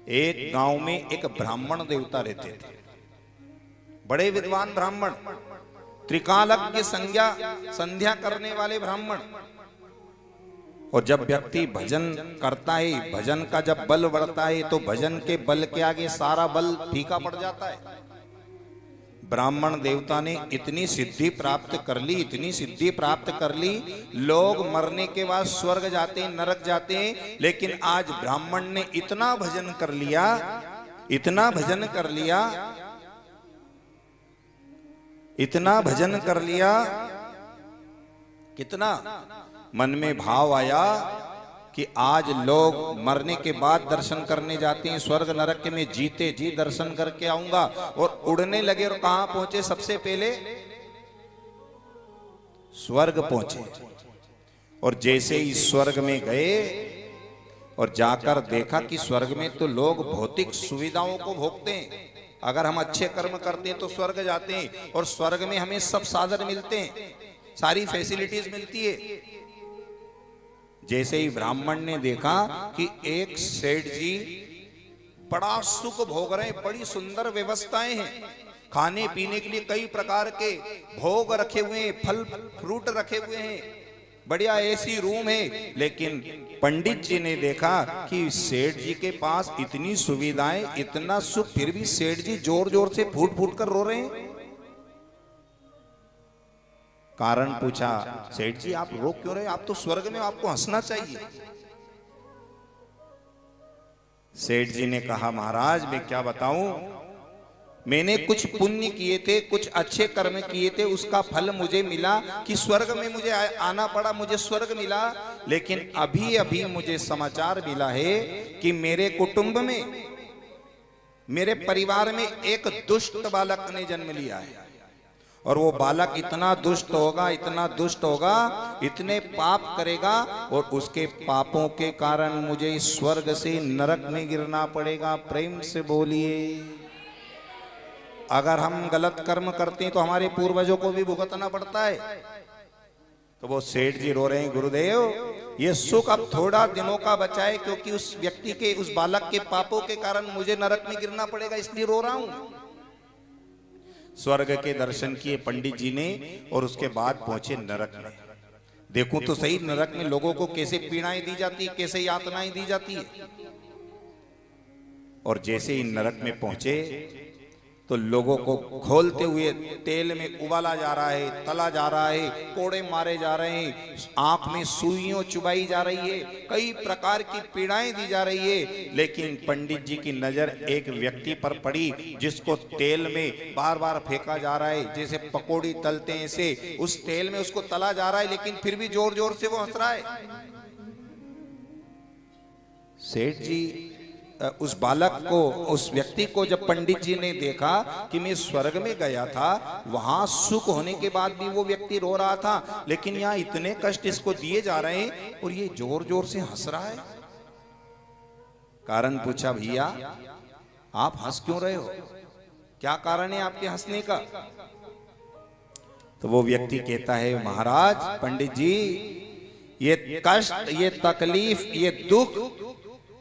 एक गांव में एक ब्राह्मण देवता रहते थे, बड़े विद्वान ब्राह्मण, त्रिकालज्ञ संध्या करने वाले ब्राह्मण। और जब व्यक्ति भजन करता है, भजन का जब बल बढ़ता है तो भजन के बल के आगे सारा बल फीका पड़ जाता है। ब्राह्मण देवता ने इतनी सिद्धि प्राप्त कर ली, इतनी सिद्धि प्राप्त कर ली, लोग मरने के बाद स्वर्ग जाते हैं, नरक जाते हैं। लेकिन आज ब्राह्मण ने इतना भजन कर लिया, इतना भजन कर लिया, इतना भजन कर लिया, कितना मन में भाव आया कि आज लोग मरने के बाद दर्शन करने जाते हैं स्वर्ग नरक के, में जीते जी दर्शन करके आऊंगा। और उड़ने लगे और कहां पहुंचे? सबसे पहले स्वर्ग पहुंचे। और जैसे ही स्वर्ग में गए और जाकर देखा कि स्वर्ग में तो लोग भौतिक सुविधाओं को भोगते हैं। अगर हम अच्छे कर्म करते हैं तो स्वर्ग जाते हैं, और स्वर्ग में हमें सब साधन मिलते हैं, सारी फैसिलिटीज मिलती है। जैसे ही ब्राह्मण ने देखा कि एक सेठ जी बड़ा सुख भोग रहे हैं, बड़ी सुंदर व्यवस्थाएं हैं, खाने पीने के लिए कई प्रकार के भोग रखे हुए हैं, फल फ्रूट रखे हुए हैं, बढ़िया एसी रूम है। लेकिन पंडित जी ने देखा कि सेठ जी के पास इतनी सुविधाएं, इतना सुख, फिर भी सेठ जी जोर जोर से फूट फूट कर रो रहे हैं। कारण पूछा, सेठ जी आप रो क्यों रहे? आप तो स्वर्ग में, आपको हंसना चाहिए। सेठ जी ने कहा, महाराज मैं क्या बताऊं, मैंने कुछ पुण्य किए थे, कुछ अच्छे कर्म किए थे, उसका फल मुझे मिला कि स्वर्ग में मुझे आना पड़ा, मुझे स्वर्ग मिला। लेकिन अभी अभी मुझे समाचार मिला है कि मेरे कुटुंब में, मेरे परिवार में एक दुष्ट बालक ने जन्म लिया है। और वो बालक इतना दुष्ट होगा, इतना दुष्ट होगा, इतने पाप करेगा, और उसके पापों के कारण मुझे स्वर्ग से नरक में गिरना पड़ेगा। प्रेम से बोलिए। अगर हम गलत कर्म करते हैं तो हमारे पूर्वजों को भी भुगतना पड़ता है। तो वो सेठ जी रो रहे हैं, गुरुदेव ये सुख अब थोड़ा दिनों का बचा है, क्योंकि उस व्यक्ति के, उस बालक के पापों के कारण मुझे नरक में गिरना पड़ेगा, इसलिए रो रहा हूं। स्वर्ग के दर्शन किए पंडित जी ने, और उसके बाद पहुंचे नरक में। देखूं तो सही, नरक में लोगों को कैसे पीड़ाएं दी जाती है, कैसे यातनाएं दी जाती है। और जैसे ही नरक में पहुंचे तो लोगों को खोलते हुए तेल में उबाला जा रहा है, तला जा रहा है, कोड़े मारे जा रहे हैं, आंख में सुइयों चुबाई जा रही है, कई प्रकार की पीड़ाएं दी जा रही है। लेकिन पंडित जी की नजर एक व्यक्ति पर पड़ी जिसको तेल में बार बार फेंका जा रहा है, जैसे पकौड़ी तलते हैं ऐसे उस तेल में उसको तला जा रहा है, लेकिन फिर भी जोर जोर से वो हंस रहा है। सेठ जी उस बालक को, उस व्यक्ति को जब पंडित जी ने देखा कि मैं स्वर्ग में गया था, वहां सुख होने के बाद भी वो व्यक्ति रो रहा था, लेकिन यहाँ इतने कष्ट इसको दिए जा रहे हैं और ये जोर जोर से हंस रहा है। कारण पूछा, भैया आप हंस क्यों रहे हो, क्या कारण है आपके हंसने का? तो वो व्यक्ति कहता है, महाराज पंडित जी ये कष्ट, ये तकलीफ, ये दुख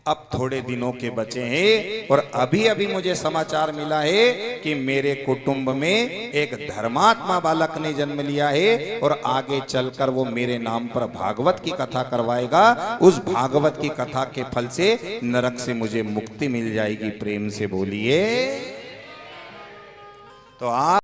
अब थोड़े दिनों के बचे हैं, और अभी अभी मुझे समाचार मिला है कि मेरे कुटुंब में एक धर्मात्मा बालक ने जन्म लिया है, और आगे चलकर वो मेरे नाम पर भागवत की कथा करवाएगा। उस भागवत की कथा के फल से नरक से मुझे मुक्ति मिल जाएगी। प्रेम से बोलिए। तो आप